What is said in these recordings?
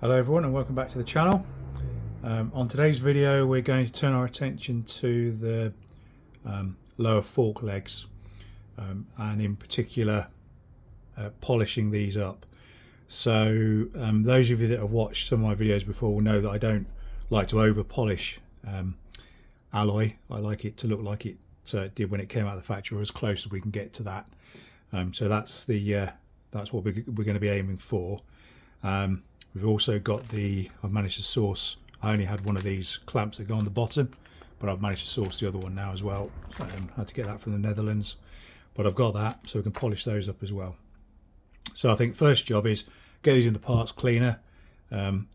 Hello everyone and welcome back to the channel. On today's video we're going to turn our attention to the lower fork legs and in particular polishing these up. So those of you that have watched some of my videos before will know that I don't like to over polish alloy. I like it to look like it did when it came out of the factory, or as close as we can get to that. So that's what we're going to be aiming for. We've also got I've managed to source, I only had one of these clamps that go on the bottom, but I've managed to source the other one now as well. Had to get that from the Netherlands, but I've got that so we can polish those up as well. So I think first job is get these in the parts cleaner,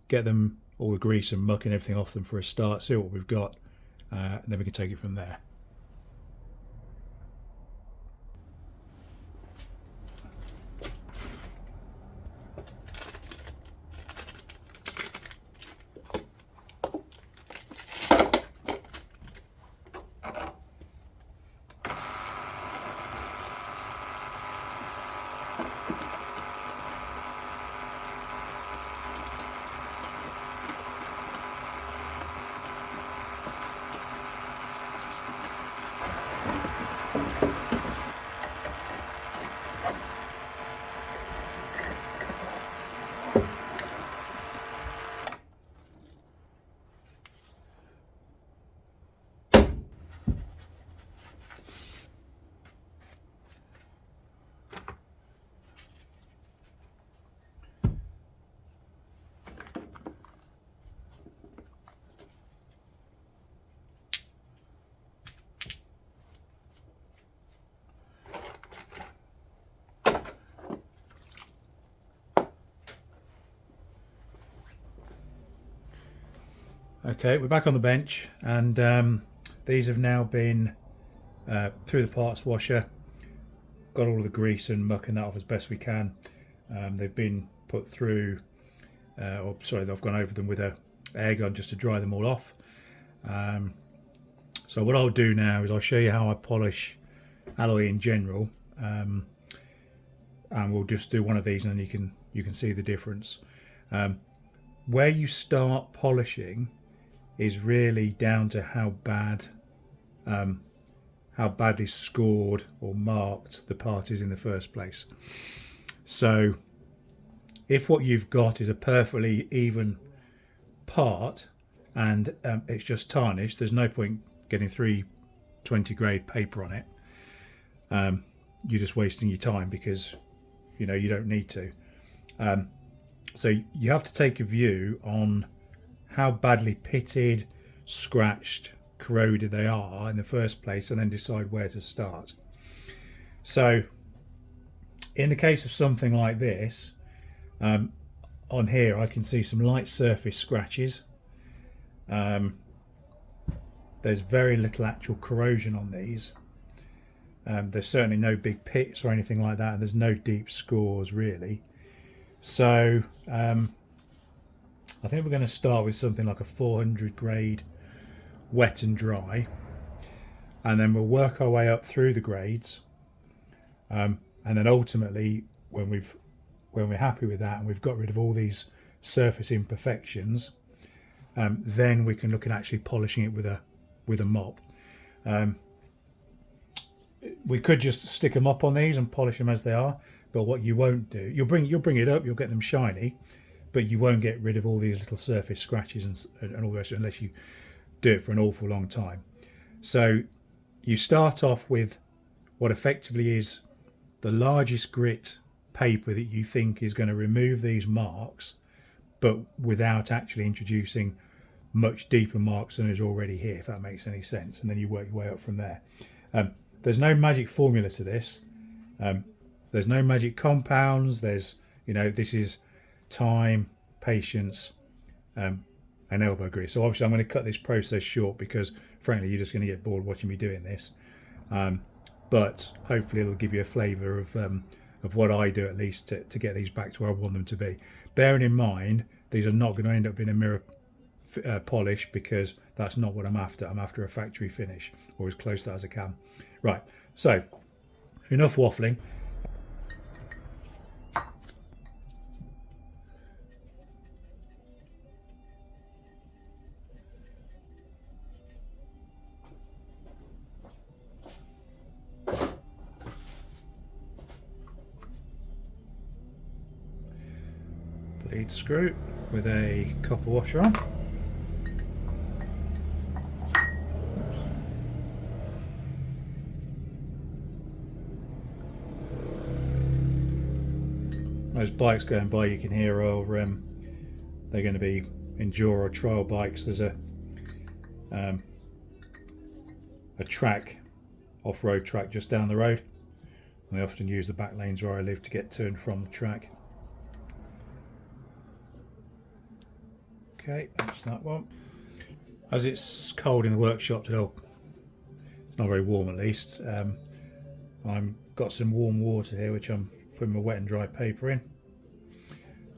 get them all the grease and muck and everything off them for a start, see what we've got, and then we can take it from there. Okay, we're back on the bench, and these have now been through the parts washer, got all of the grease and muck and that off as best we can. They've been put through, I've gone over them with a air gun just to dry them all off. So what I'll do now is I'll show you how I polish alloy in general, and we'll just do one of these and then you can see the difference. Where you start polishing is really down to how badly scored or marked the part is in the first place. So if what you've got is a perfectly even part and it's just tarnished, there's no point getting 320 grade paper on it. You're just wasting your time because you don't need to. So you have to take a view on how badly pitted, scratched, corroded they are in the first place, and then decide where to start. So in the case of something like this, on here I can see some light surface scratches. There's very little actual corrosion on these. There's certainly no big pits or anything like that, and there's no deep scores really. So I think we're going to start with something like a 400 grade wet and dry, and then we'll work our way up through the grades, and then ultimately when we're happy with that and we've got rid of all these surface imperfections, then we can look at actually polishing it with a mop. We could just stick a mop on these and polish them as they are, but what you won't do, you'll bring it up, you'll get them shiny, but you won't get rid of all these little surface scratches and all the rest unless you do it for an awful long time. So you start off with what effectively is the largest grit paper that you think is going to remove these marks, but without actually introducing much deeper marks than is already here, if that makes any sense. And then you work your way up from there. There's no magic formula to this. There's no magic compounds. This is time, patience, and elbow grease. So obviously I'm going to cut this process short because frankly you're just going to get bored watching me doing this. But hopefully it'll give you a flavour of what I do, at least to get these back to where I want them to be. Bearing in mind these are not going to end up in a mirror polish, because that's not what I'm after. I'm after a factory finish, or as close to that as I can. Right, so enough waffling. lead screw with a copper washer on. Those bikes going by you can hear are they're going to be enduro trial bikes. There's a track, off-road track just down the road, and they often use the back lanes where I live to get to and from the track. Okay, that's that one. As it's cold in the workshop today, it's not very warm at least, I've got some warm water here which I'm putting my wet and dry paper in.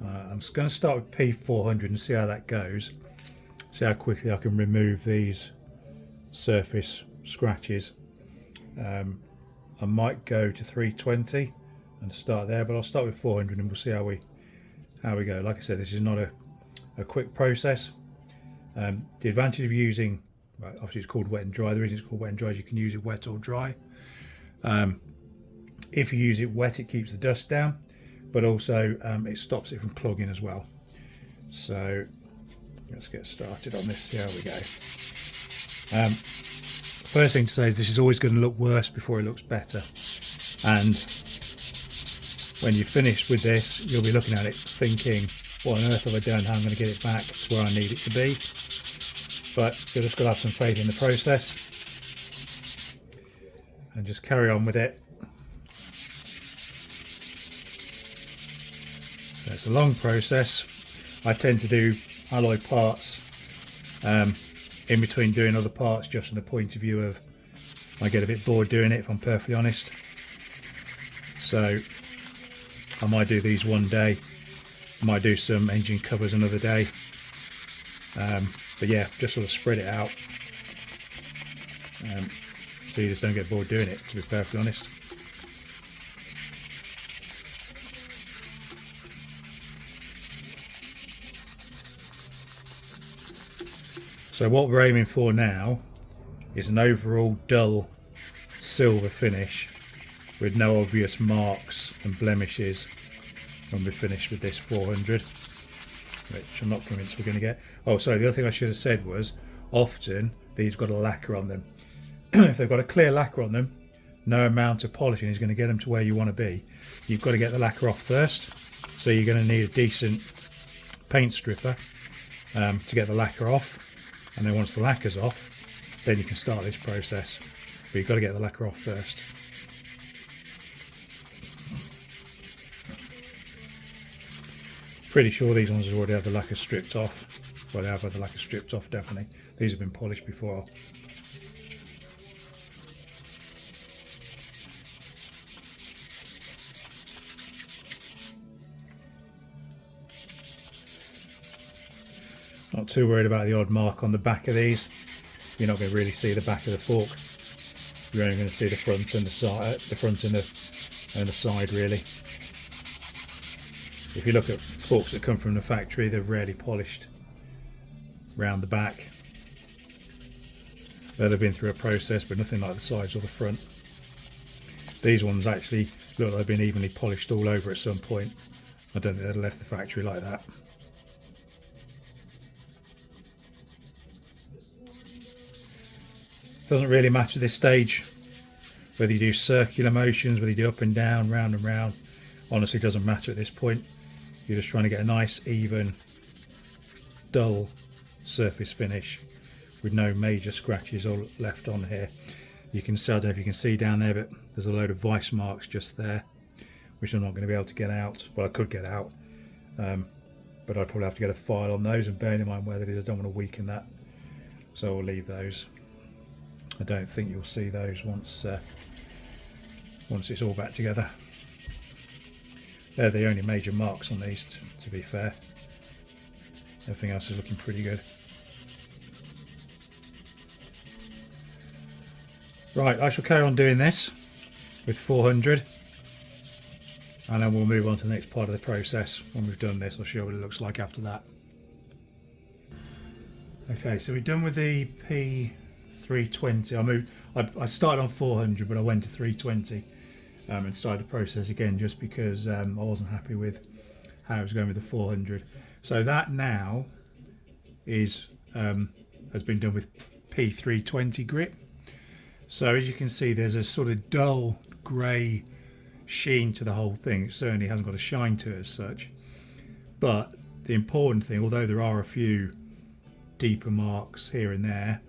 I'm just going to start with P400 and see how that goes, see how quickly I can remove these surface scratches. I might go to 320 and start there, but I'll start with 400 and we'll see how we go. Like I said, this is not a quick process. The advantage of using, right, obviously it's called wet and dry. The reason it's called wet and dry is you can use it wet or dry. If you use it wet, it keeps the dust down, but also it stops it from clogging as well. So let's get started on this, see how we go. First thing to say is this is always going to look worse before it looks better, and when you're finished with this you'll be looking at it thinking, what on earth have I done, how I'm going to get it back to where I need it to be. But you've just got to have some faith in the process and just carry on with it. So it's a long process. I tend to do alloy parts in between doing other parts, just from the point of view of I get a bit bored doing it, if I'm perfectly honest. So I might do these one day, I might do some engine covers another day, but yeah, just sort of spread it out, so you just don't get bored doing it, to be perfectly honest. So what we're aiming for now is an overall dull silver finish with no obvious marks and blemishes when we're finished with this 400, which I'm not convinced we're going to get. Oh, sorry, the other thing I should have said was, often these got a lacquer on them. If they've got a clear lacquer on them, no amount of polishing is going to get them to where you want to be. You've got to get the lacquer off first, so you're going to need a decent paint stripper to get the lacquer off. And then once the lacquer's off, then you can start this process. But you've got to get the lacquer off first. Pretty sure these ones have already had the lacquer stripped off. Well, they have had the lacquer stripped off, definitely. These have been polished before. Not too worried about the odd mark on the back of these. You're not going to really see the back of the fork. You're only going to see the front and the side, and the side really. If you look at forks that come from the factory, they're rarely polished round the back. They've been through a process, but nothing like the sides or the front. These ones actually look like they've been evenly polished all over at some point. I don't think they'd have left the factory like that. Doesn't really matter at this stage whether you do circular motions, whether you do up and down, round and round. Honestly, doesn't matter at this point. You're just trying to get a nice, even, dull surface finish with no major scratches all left on here. You can see, I don't know if you can see down there, but there's a load of vice marks just there, which I'm not going to be able to get out. Well, I could get out, but I'd probably have to get a file on those, and bearing in mind where that is, I don't want to weaken that, so I'll leave those. I don't think you'll see those once it's all back together. They're the only major marks on these, to be fair. Everything else is looking pretty good. Right, I shall carry on doing this with 400, and then we'll move on to the next part of the process. When we've done this, I'll show you what it looks like after that. Okay, so we're done with the P320. I started on 400, but I went to 320 and started the process again, just because I wasn't happy with how it's going with the 400. So that now is has been done with P320 grit. So as you can see, there's a sort of dull grey sheen to the whole thing. It certainly hasn't got a shine to it as such. But the important thing, although there are a few deeper marks here and there,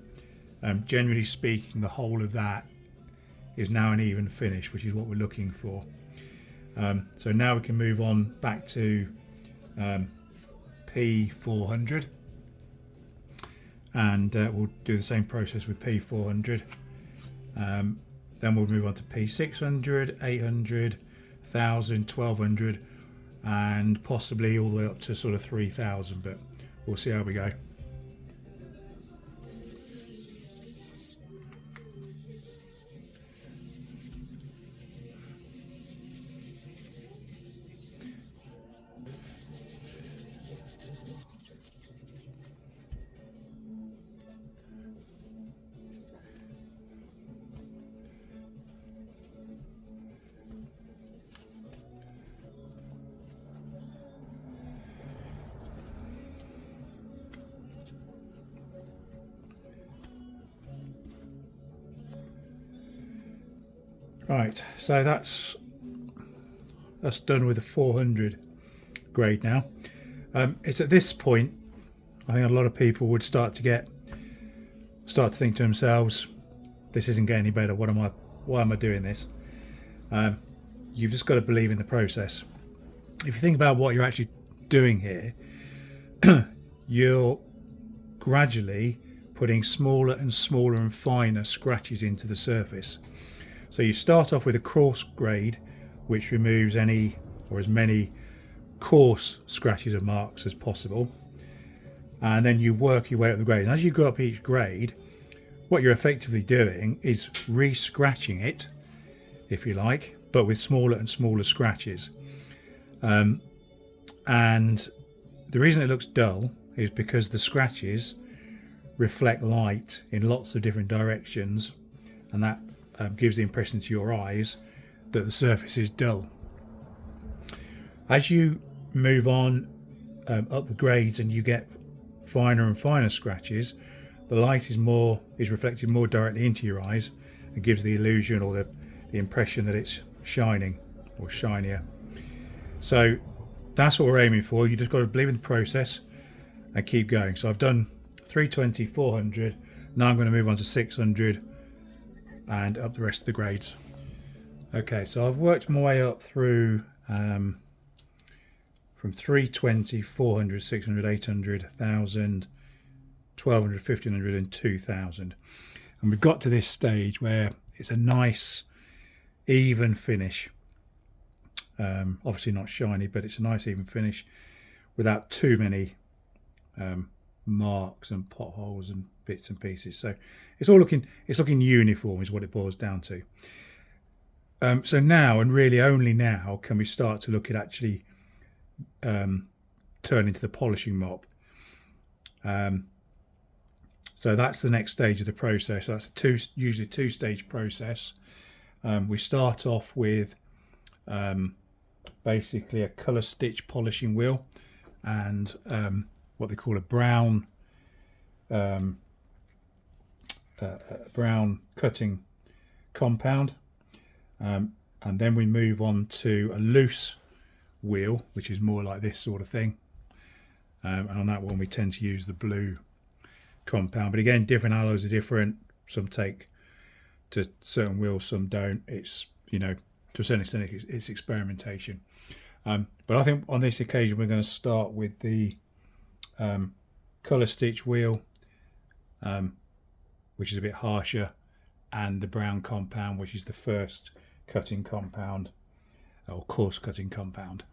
generally speaking, the whole of that is now an even finish, which is what we're looking for. So now we can move on back to P400, and we'll do the same process with P400. Then we'll move on to P600, 800, 1000, 1200, and possibly all the way up to sort of 3000, but we'll see how we go. Right, so that's done with the 400 grade now. It's at this point, I think a lot of people would start to think to themselves, this isn't getting any better. Why am I doing this? You've just got to believe in the process. If you think about what you're actually doing here, you're gradually putting smaller and smaller and finer scratches into the surface. So you start off with a coarse grade, which removes any or as many coarse scratches and marks as possible, and then you work your way up the grade. And as you go up each grade, what you're effectively doing is re-scratching it, if you like, but with smaller and smaller scratches. And the reason it looks dull is because the scratches reflect light in lots of different directions, and that gives the impression to your eyes that the surface is dull. As you move on up the grades and you get finer and finer scratches, the light is reflected more directly into your eyes and gives the illusion or the impression that it's shining or shinier. So that's what we're aiming for. You just got to believe in the process and keep going. So I've done 320, 400. Now I'm going to move on to 600 and up the rest of the grades. Okay, so I've worked my way up through from 320, 400, 600, 800, 1000, 1200, 1500 and 2000. And we've got to this stage where it's a nice even finish. Obviously not shiny, but it's a nice even finish without too many marks and potholes and bits and pieces. So it's looking uniform is what it boils down to. So now, and really only now, can we start to look at actually turn into the polishing mop. So that's the next stage of the process. That's usually a two-stage process. We start off with basically a colour stitch polishing wheel and what they call a brown cutting compound, and then we move on to a loose wheel, which is more like this sort of thing, and on that one we tend to use the blue compound. But again, different alloys are different. Some take to certain wheels, some don't. It's, you know, to a certain extent it's experimentation. But I think on this occasion we're going to start with the colour stitch wheel, which is a bit harsher, and the brown compound, which is the first cutting compound or coarse cutting compound.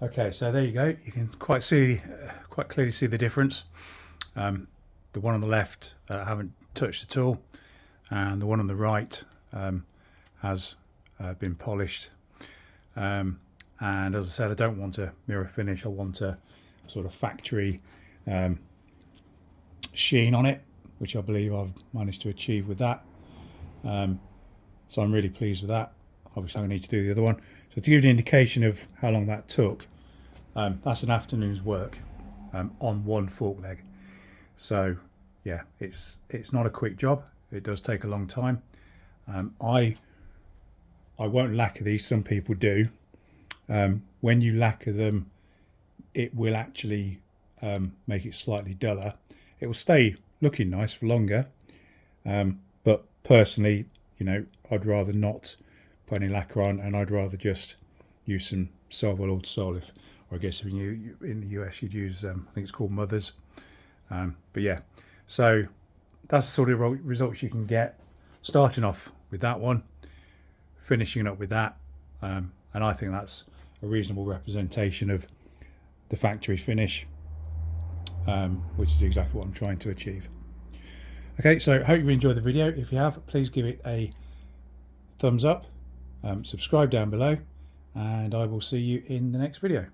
Okay, so there you go. You can quite clearly see the difference. The one on the left I haven't touched at all, and the one on the right has been polished. And as I said, I don't want a mirror finish. I want a sort of factory sheen on it, which I believe I've managed to achieve with that. So I'm really pleased with that. Obviously I need to do the other one. So to give you an indication of how long that took, that's an afternoon's work on one fork leg. So yeah, it's not a quick job. It does take a long time. I won't lacquer these, some people do. When you lacquer them, it will actually make it slightly duller. It will stay looking nice for longer, but personally, you know, I'd rather not put any lacquer on, and I'd rather just use some Solvol Old Sol, or I guess if you in the US you'd use I think it's called Mother's. But yeah, so that's the sort of results you can get starting off with that one, finishing up with that, and I think that's a reasonable representation of the factory finish, which is exactly what I'm trying to achieve. Okay, so hope you enjoyed the video. If you have, please give it a thumbs up, subscribe down below, and I will see you in the next video.